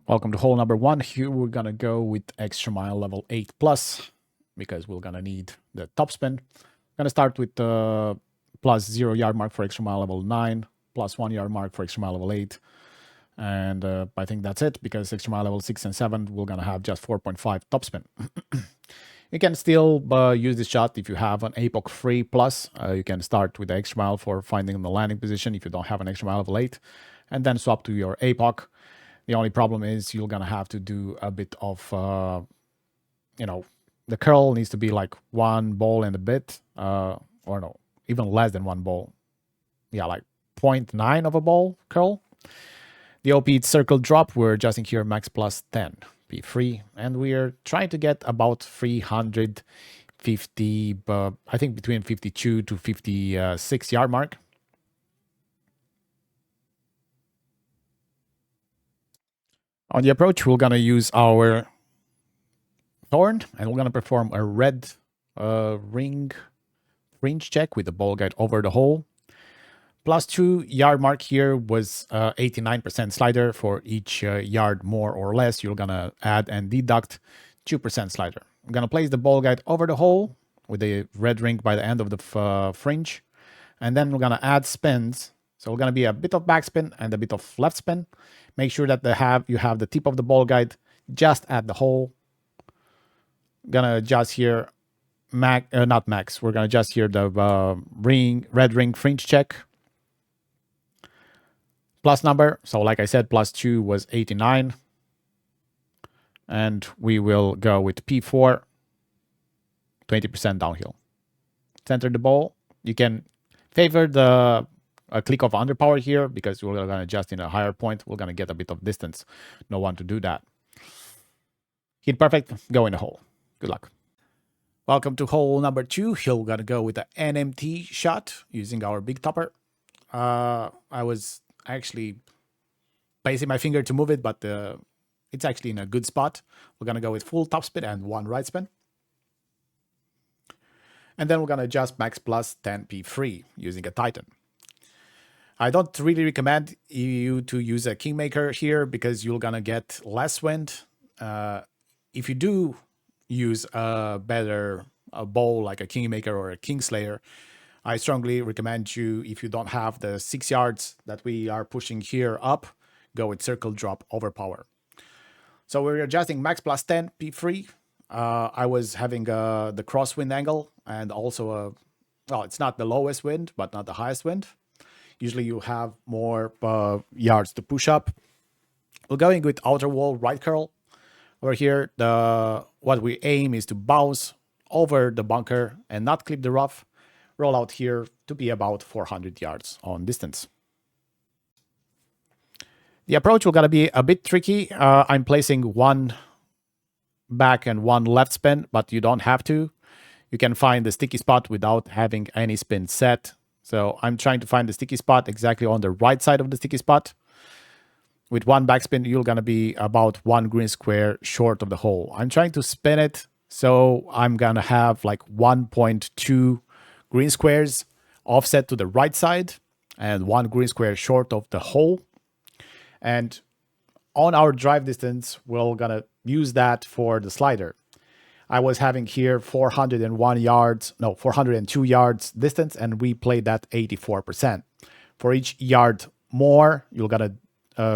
Welcome to hole number 1. Here we're gonna go with extra mile level 8 plus because we're gonna need the topspin. Gonna start with the plus 0 yard mark for extra mile level 9, plus 1 yard mark for extra mile level 8. And I think that's it because extra mile level 6 and 7 we're gonna have just 4.5 topspin. You can still use this shot if you have an APOC free plus. You can start with the extra mile for finding the landing position if you don't have an extra mile level 8, and then swap to your APOC. The only problem is you're gonna have to do a bit of, the curl needs to be like 1 ball and a bit, or no, even less than 1 ball. Yeah, like 0.9 of a ball curl. The OP circle drop, we're adjusting here max plus 10, P3, and we're trying to get about 350, I think between 52 to 56 yard mark. On the approach, we're gonna use our thorn, and we're gonna perform a red ring fringe check with the ball guide over the hole. Plus 2 yard mark here was 89% slider. For each yard more or less, you're gonna add and deduct 2% slider. I'm gonna place the ball guide over the hole with the red ring by the end of the fringe, and then we're gonna add spins. So we're gonna be a bit of backspin and a bit of left spin. Make sure that you have the tip of the ball guide just at the hole. Gonna adjust here, not max. We're gonna adjust here the red ring fringe check. Plus number. So like I said, plus 2 was 89. And we will go with P4, 20% downhill. Center the ball. You can favor the click of underpower here because we're going to adjust in a higher point. We're going to get a bit of distance. No one to do that. Hit perfect. Go in the hole. Good luck. Welcome to hole number 2. Here we're going to go with the NMT shot using our big topper. I was actually placing my finger to move it, but it's actually in a good spot. We're going to go with full topspin and 1 right spin. And then we're going to adjust max plus 10 P3 using a Titan. I don't really recommend you to use a Kingmaker here because you're going to get less wind. If you do use a better bowl like a Kingmaker or a Kingslayer, I strongly recommend you, if you don't have the 6 yards that we are pushing here up, go with circle drop overpower. So we're adjusting max plus 10 P3. I was having the crosswind angle and also it's not the lowest wind, but not the highest wind. Usually you have more yards to push up. We're going with outer wall right curl. Over here, what we aim is to bounce over the bunker and not clip the rough. Roll out here to be about 400 yards on distance. The approach will gonna be a bit tricky. I'm placing 1 back and 1 left spin, but you don't have to. You can find the sticky spot without having any spin set. So I'm trying to find the sticky spot exactly on the right side of the sticky spot. With 1 backspin, you're gonna be about 1 green square short of the hole. I'm trying to spin it, so I'm gonna have like 1.2 green squares offset to the right side and 1 green square short of the hole. And on our drive distance, we're gonna use that for the slider. I was having here 402 yards distance, and we played that 84%. For each yard more, you're gonna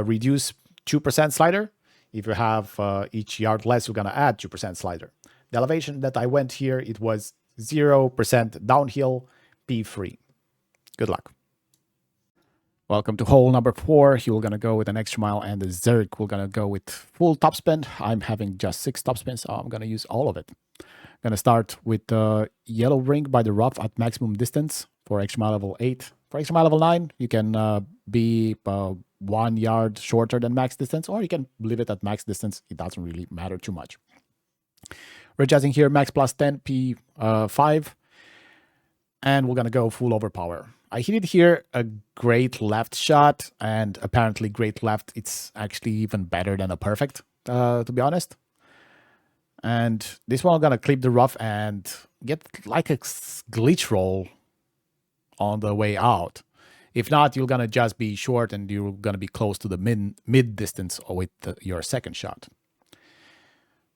reduce 2% slider. If you have each yard less, you're gonna add 2% slider. The elevation that I went here, it was 0% downhill, P3. Good luck. Welcome to hole number 4. You're gonna go with an extra mile and the Zerg. We're gonna go with full topspin. I'm having just 6 topspins, so I'm gonna use all of it. I'm gonna start with the yellow ring by the rough at maximum distance for extra mile level 8. For extra mile level 9, you can be 1 yard shorter than max distance, or you can leave it at max distance. It doesn't really matter too much. We're adjusting here max plus 10 P5, and we're gonna go full overpower. I hit it here a great left shot, and apparently great left, it's actually even better than a perfect, to be honest. And this one I'm gonna clip the rough and get like a glitch roll on the way out. If not, you're gonna just be short and you're gonna be close to the mid distance with your second shot.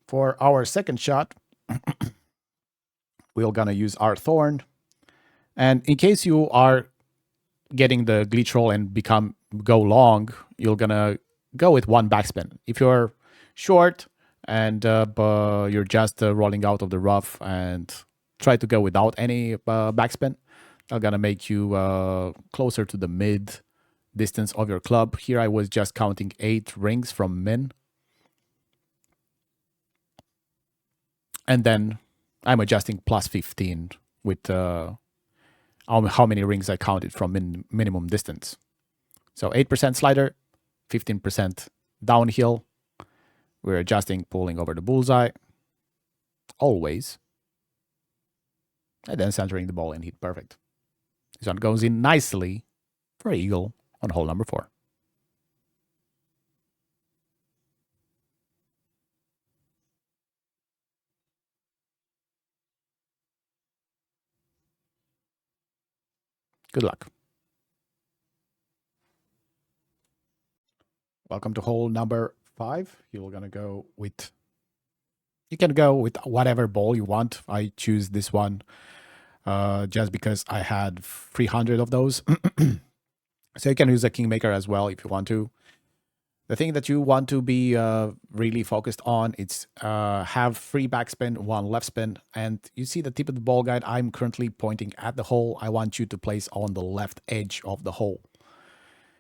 For our second shot, we're gonna use our thorn. And in case you are getting the glitch roll and go long, you're gonna go with one backspin. If you're short and you're just rolling out of the rough and try to go without any backspin, I'm gonna make you closer to the mid distance of your club. Here I was just counting 8 rings from min. And then I'm adjusting plus 15 with how many rings I counted from minimum distance. So 8% slider, 15% downhill. We're adjusting, pulling over the bullseye, always. And then centering the ball and hit perfect. This one goes in nicely for eagle on hole number 4. Good luck. Welcome to hole number 5. You're gonna go with. You can go with whatever ball you want. I choose this one just because I had 300 of those. So you can use a kingmaker as well if you want to. The thing that you want to be really focused on is have 3 backspin, 1 left spin, and you see the tip of the ball guide. I'm currently pointing at the hole. I want you to place on the left edge of the hole.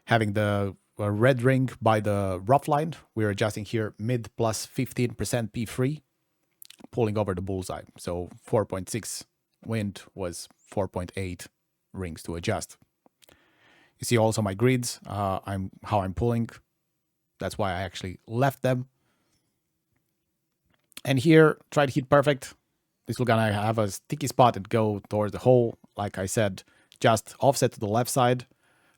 Having the red ring by the rough line, we're adjusting here mid plus 15% P3, pulling over the bullseye. So 4.6 wind was 4.8 rings to adjust. You see also my grids, how I'm pulling. That's why I actually left them. And here, try to hit perfect. This will gonna have a sticky spot and go towards the hole. Like I said, just offset to the left side,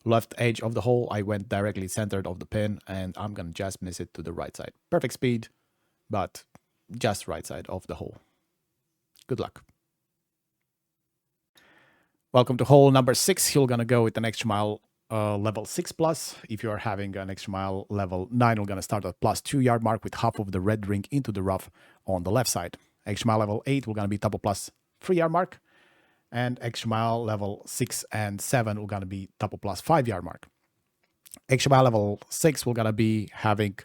left edge of the hole. I went directly centered of the pin, and I'm gonna just miss it to the right side. Perfect speed, but just right side of the hole. Good luck. Welcome to hole number 6. You're gonna go with an extra mile level 6 plus. If you're having an extra mile level 9, we're going to start at plus 2 yard mark with half of the red ring into the rough on the left side. Extra mile level 8, we're going to be double plus 3 yard mark. And extra mile level 6 and 7, we're going to be double plus 5 yard mark. Extra mile level 6, we're going to be having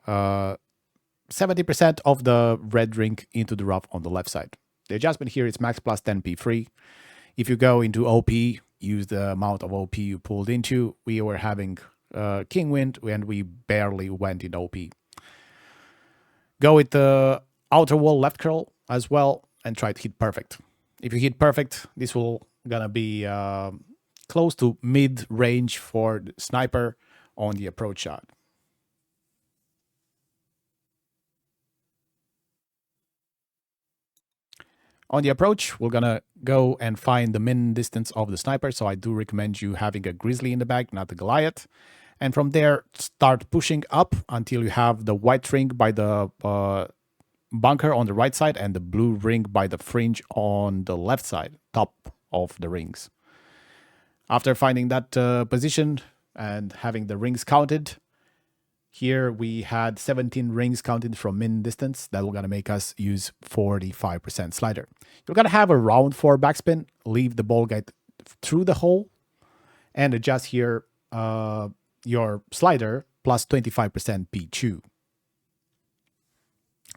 70% of the red ring into the rough on the left side. The adjustment here is max plus 10 P3. If you go into OP, use the amount of OP you pulled into. We were having king wind and we barely went in OP. Go with the outer wall left curl as well and try to hit perfect. If you hit perfect, this will gonna be close to mid range for the sniper on the approach shot. On the approach, we're gonna go and find the min distance of the sniper. So I do recommend you having a grizzly in the bag, not the Goliath. And from there, start pushing up until you have the white ring by the bunker on the right side and the blue ring by the fringe on the left side, top of the rings. After finding that position and having the rings counted, here we had 17 rings counted from min distance. That will gonna make us use 45% slider. You're gonna have a round 4 backspin, leave the ball guide through the hole, and adjust here your slider plus 25% P2.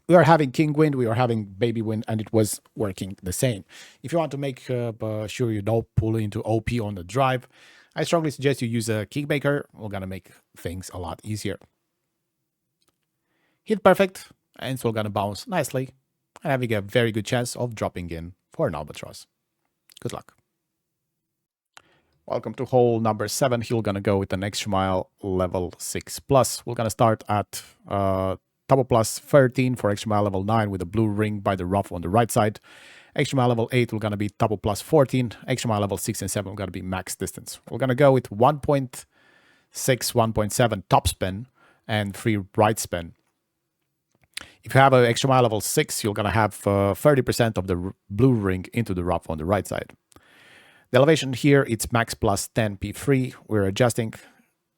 We are having king wind, we are having baby wind, and it was working the same. If you want to make sure you don't pull into OP on the drive, I strongly suggest you use a kingmaker. We're gonna make things a lot easier. Hit perfect, and it's all gonna bounce nicely, and having a very good chance of dropping in for an albatross. Good luck. Welcome to hole number 7. You're gonna go with an extra mile level 6 plus. We're gonna start at double plus 13 for extra mile level 9 with a blue ring by the rough on the right side. Extra mile level 8, we're gonna be double plus 14. Extra mile level 6 and 7, we're gonna be max distance. We're gonna go with 1.6, 1.7 top spin and 3 right spin. If you have an extra mile level 6, you're gonna have 30% of the blue ring into the rough on the right side. The elevation here, it's max plus 10 P3. We're adjusting.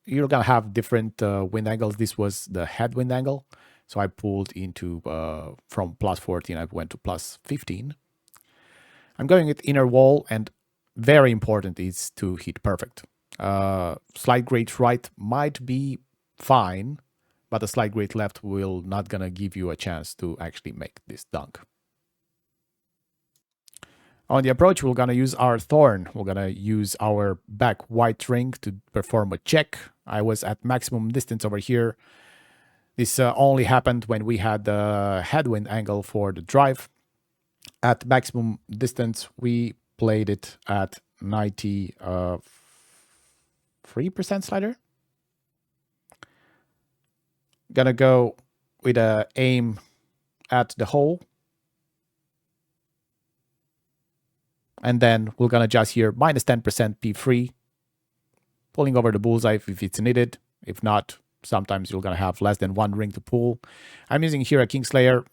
You're going to have different wind angles. This was the headwind angle. So I pulled into from plus 14, I went to plus 15. I'm going with inner wall, and very important is to hit perfect. Slight grade right might be fine, but a slight grade left will not gonna give you a chance to actually make this dunk. On the approach, we're gonna use our thorn. We're gonna use our back white ring to perform a check. I was at maximum distance over here. This only happened when we had the headwind angle for the drive. At maximum distance, we played it at 93% slider. Gonna go with a aim at the hole. And then we're gonna adjust here minus 10% P3, pulling over the bullseye if it's needed. If not, sometimes you're gonna have less than one ring to pull. I'm using here a Kingslayer.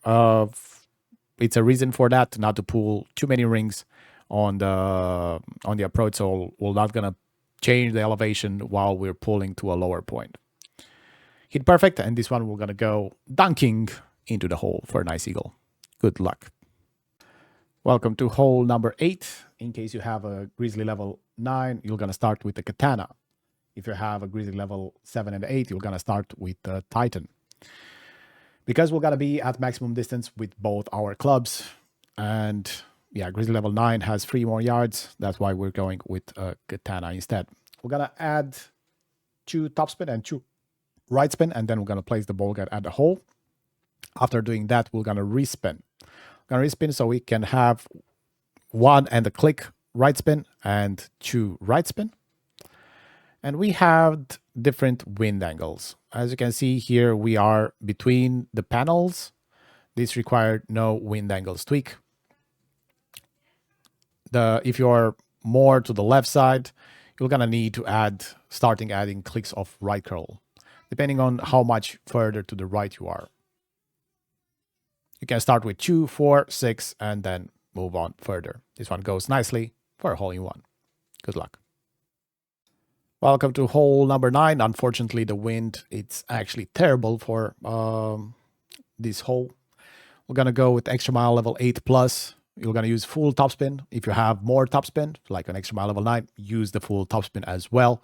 It's a reason for that, not to pull too many rings on the approach, so we're not gonna change the elevation while we're pulling to a lower point. Hit perfect, and this one we're gonna go dunking into the hole for a nice eagle. Good luck. Welcome to hole number 8. In case you have a grizzly level 9, you're gonna start with the katana. If you have a grizzly level 7 and 8, you're gonna start with the titan. Because we're gonna be at maximum distance with both our clubs, and yeah, grizzly level 9 has 3 more yards. That's why we're going with a katana instead. We're gonna add 2 topspin and 2 right spin, and then we're gonna place the ball guide at the hole. After doing that, we're gonna respin. We're gonna respin so we can have 1 and a click right spin and 2 right spin. And we have different wind angles. As you can see here, we are between the panels. This required no wind angles tweak. If you're more to the left side, you're gonna need to starting adding clicks of right curl, depending on how much further to the right you are. You can start with 2, 4, 6, and then move on further. This one goes nicely for a hole-in-one. Good luck. Welcome to hole number 9. Unfortunately, the wind, it's actually terrible for this hole. We're gonna go with extra mile level 8+. You're gonna use full topspin. If you have more topspin, like an extra mile level 9, use the full topspin as well.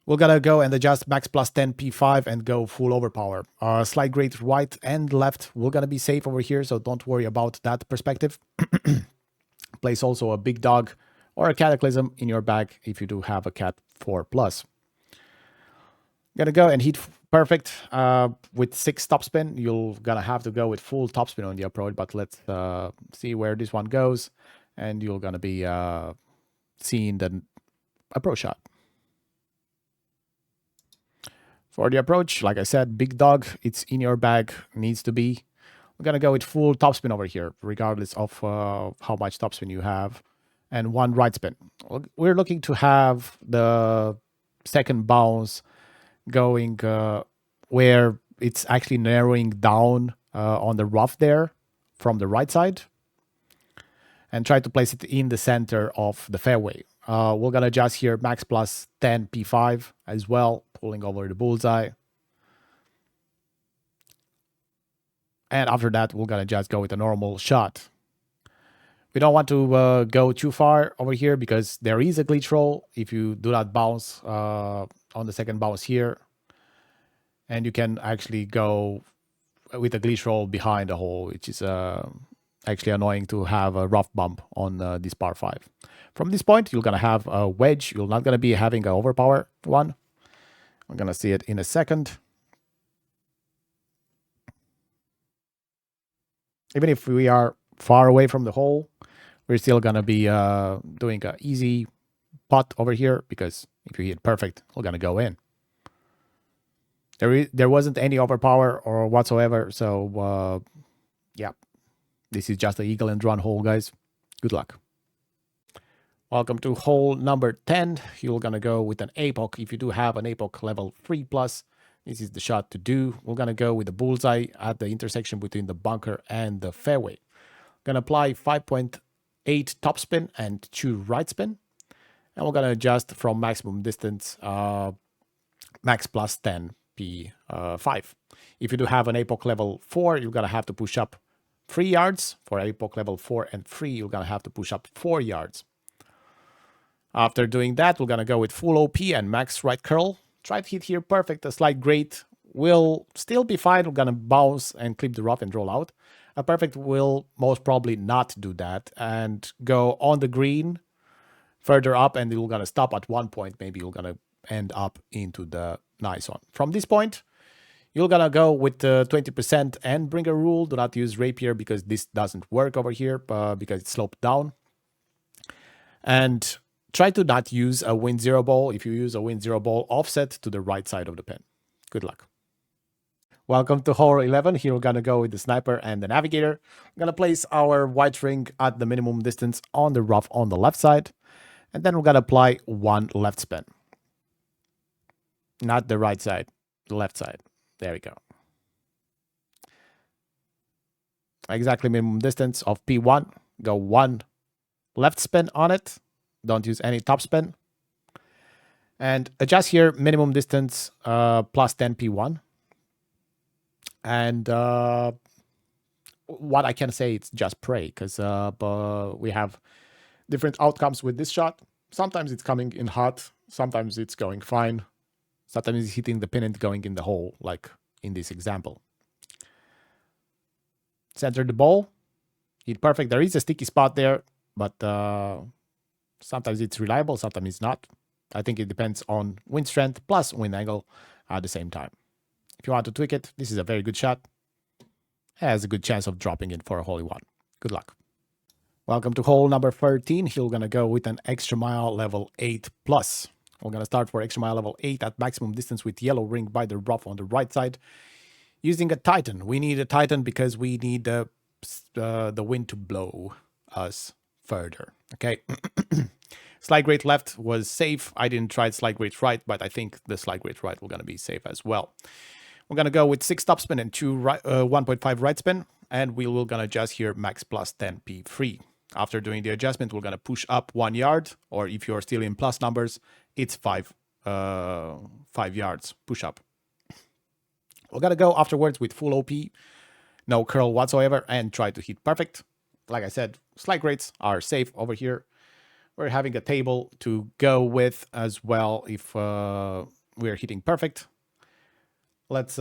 We're gonna go and adjust max plus 10 P5 and go full overpower. Slight grade right and left. We're gonna be safe over here, so don't worry about that perspective. Place also a big dog or a cataclysm in your bag if you do have a cat 4+. Gonna go and hit perfect with 6 topspin. You're gonna have to go with full topspin on the approach, but let's see where this one goes, and you're gonna be seeing the approach shot. For the approach, like I said, big dog, it's in your bag, needs to be. We're gonna go with full topspin over here, regardless of how much topspin you have, and 1 right spin. We're looking to have the second bounce going where it's actually narrowing down on the rough there from the right side, and try to place it in the center of the fairway. We're gonna adjust here max plus 10 P5 as well, pulling over the bullseye. And after that, we're gonna just go with a normal shot. We don't want to go too far over here because there is a glitch roll if you do not bounce on the second bounce here. And you can actually go with a glitch roll behind the hole, which is actually annoying to have a rough bump on this par 5. From this point, you're gonna have a wedge. You're not gonna be having an overpower one. I'm gonna see it in a second. Even if we are far away from the hole, we're still gonna be doing an easy putt over here, because if you hit perfect, we're gonna go in. There wasn't any overpower or whatsoever, so yeah, this is just an eagle and run hole, guys. Good luck. Welcome to hole number 10. You're gonna go with an APOC. If you do have an APOC level 3+, this is the shot to do. We're gonna go with the bullseye at the intersection between the bunker and the fairway. Gonna apply 5.8 8 topspin and 2 right spin. And we're going to adjust from maximum distance max plus 10 P5. If you do have an epoch level 4, you're going to have to push up 3 yards. For epoch level 4 and 3, you're going to have to push up 4 yards. After doing that, we're going to go with full OP and max right curl. Try to hit here perfect. A slight grade will still be fine. We're going to bounce and clip the rough and roll out. A perfect will most probably not do that and go on the green further up, and you're going to stop at one point. Maybe you're going to end up into the nice one. From this point, you're going to go with 20% and bring a rule. Do not use rapier because this doesn't work over here because it's sloped down. And try to not use a wind zero ball. If you use a wind zero ball, offset to the right side of the pin. Good luck. Welcome to hole 11. Here we're going to go with the sniper and the navigator. We're going to place our white ring at the minimum distance on the rough on the left side. And then we're going to apply 1 left spin. Not the right side, the left side. There we go. Exactly minimum distance of P1. Go 1 left spin on it. Don't use any top spin. And adjust here minimum distance plus 10 P1. And what I can say, it's just pray, because we have different outcomes with this shot. Sometimes it's coming in hot. Sometimes it's going fine. Sometimes it's hitting the pin and going in the hole, like in this example. Center the ball. Hit perfect. There is a sticky spot there, but sometimes it's reliable, sometimes it's not. I think it depends on wind strength plus wind angle at the same time. If you want to tweak it, this is a very good shot. Has a good chance of dropping in for a hole in one. Good luck. Welcome to hole number 13. Here we're going to go with an extra mile level 8 plus. We're going to start for extra mile level 8 at maximum distance with yellow ring by the rough on the right side. Using a Titan. We need a Titan because we need the wind to blow us further. Okay. Slide grade left was safe. I didn't try slide grade right, but I think the slide grade right will going to be safe as well. We're going to go with 6 topspin and 1.5 right spin, and we will going to adjust here max plus 10 P3. After doing the adjustment, we're going to push up 1 yard, or if you're still in plus numbers, it's 5 yards push up. We're going to go afterwards with full OP, no curl whatsoever, and try to hit perfect. Like I said, slide grades are safe over here. We're having a table to go with as well if we're hitting perfect. Let's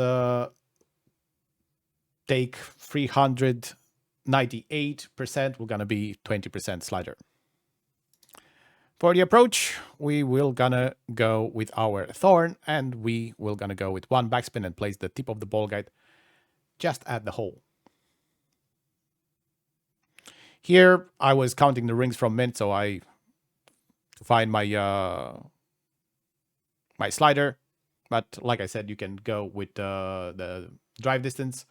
take 398%. We're going to be 20% slider. For the approach, we will gonna go with our thorn, and we will gonna go with 1 backspin and place the tip of the ball guide just at the hole. Here, I was counting the rings from mint, so I find my my slider. But like I said, you can go with the drive distance.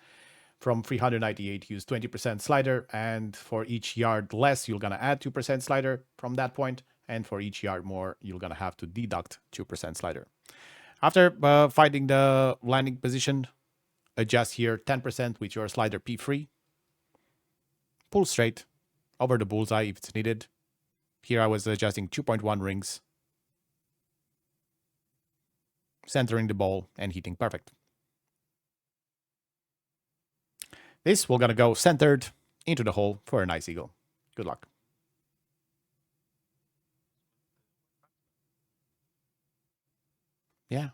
From 398, use 20% slider, and for each yard less, you're gonna add 2% slider from that point, and for each yard more, you're gonna have to deduct 2% slider. After finding the landing position, adjust here 10% with your slider P3. Pull straight over the bullseye if it's needed. Here I was adjusting 2.1 rings, centering the ball and hitting perfect. This, we're going to go centered into the hole for a nice eagle. Good luck. Yeah.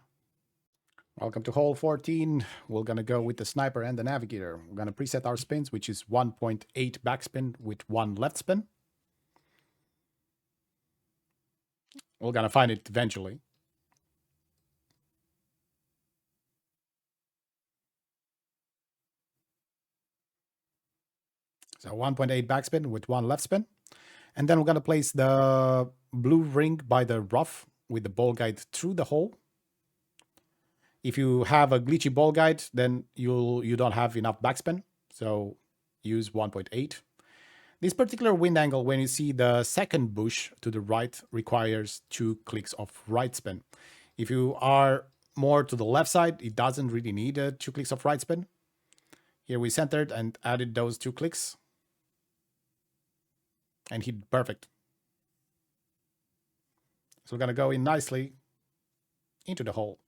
Welcome to hole 14. We're going to go with the sniper and the navigator. We're going to preset our spins, which is 1.8 backspin with 1 left spin. We're going to find it eventually. So 1.8 backspin with 1 left spin. And then we're going to place the blue ring by the rough with the ball guide through the hole. If you have a glitchy ball guide, then you don't have enough backspin. So use 1.8. This particular wind angle, when you see the second bush to the right, requires 2 clicks of right spin. If you are more to the left side, it doesn't really need 2 clicks of right spin. Here we centered and added those 2 clicks. and hit perfect. So we're going to go in nicely into the hole.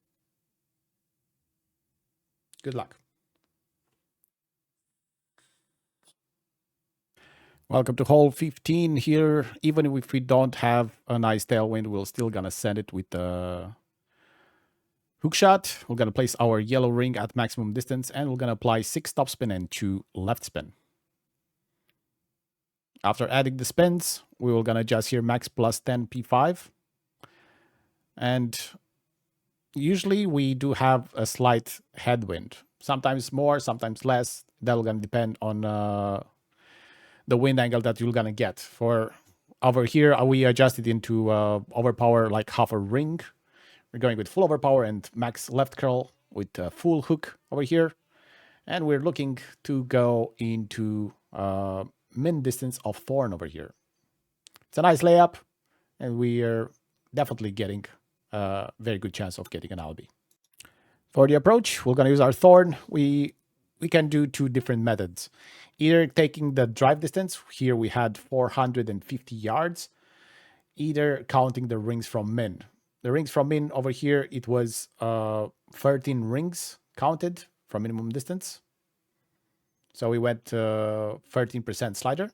Good luck. Welcome to hole 15 here. Even if we don't have a nice tailwind, we're still going to send it with the hook shot. We're going to place our yellow ring at maximum distance, and we're going to apply 6 topspin and 2 left spin. After adding the spins, we will going to adjust here max plus 10 P5. And usually we do have a slight headwind. Sometimes more, sometimes less. That will going to depend on the wind angle that you're going to get. For over here, we adjusted into overpower like half a ring. We're going with full overpower and max left curl with full hook over here. And we're looking to go into min distance of thorn over here. It's a nice layup, and we are definitely getting a very good chance of getting an albi. For the approach, we're going to use our thorn. We can do 2 different methods. Either taking the drive distance, here we had 450 yards, either counting the rings from min. The rings from min over here, it was 13 rings counted from minimum distance. So we went 13% slider.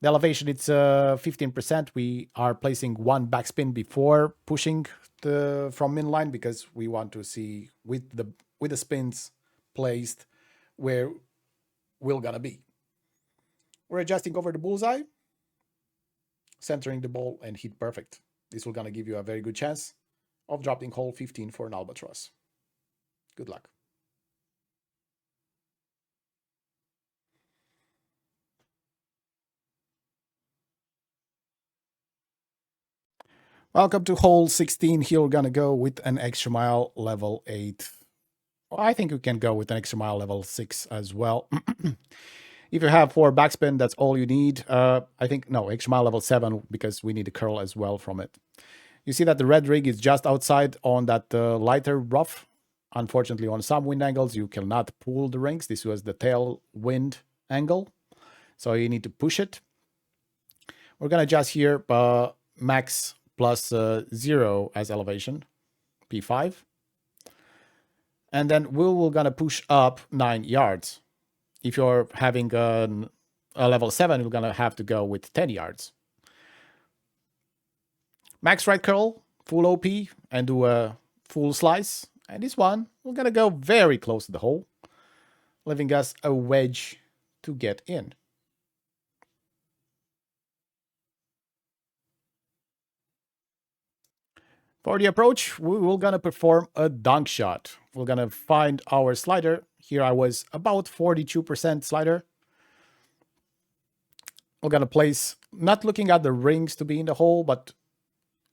The elevation, it's 15%. We are placing 1 backspin before pushing the from min line because we want to see with the spins placed where we're gonna be. We're adjusting over the bullseye, centering the ball, and hit perfect. This will gonna give you a very good chance of dropping hole 15 for an albatross. Good luck. Welcome to hole 16. Here we're gonna go with an extra mile level 8. Well, I think we can go with an extra mile level 6 as well. If you have 4 backspin, that's all you need. I think, no, extra mile level 7 because we need a curl as well from it. You see that the red rig is just outside on that lighter rough. Unfortunately, on some wind angles, you cannot pull the rings. This was the tail wind angle, so you need to push it. We're going to adjust here max plus 0 as elevation, P5. And then we're going to push up 9 yards. If you're having a level 7, you're going to have to go with 10 yards. Max right curl, full OP, and do a full slice. And this one, we're going to go very close to the hole, leaving us a wedge to get in. For the approach, we're going to perform a dunk shot. We're going to find our slider. Here I was about 42% slider. We're going to place, not looking at the rings to be in the hole, but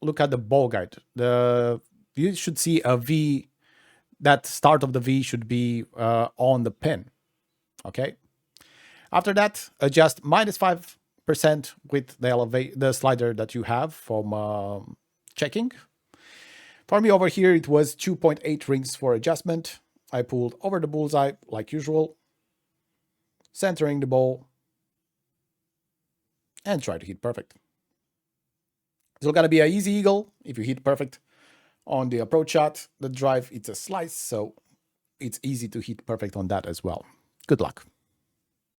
look at the ball guide. You should see a V. That start of the V should be on the pin. Okay. After that, adjust minus 5% with the slider that you have from checking. For me over here, it was 2.8 rings for adjustment. I pulled over the bullseye like usual, centering the ball, and try to hit perfect. It's gonna be an easy eagle if you hit perfect on the approach shot. The drive, it's a slice, so it's easy to hit perfect on that as well. Good luck.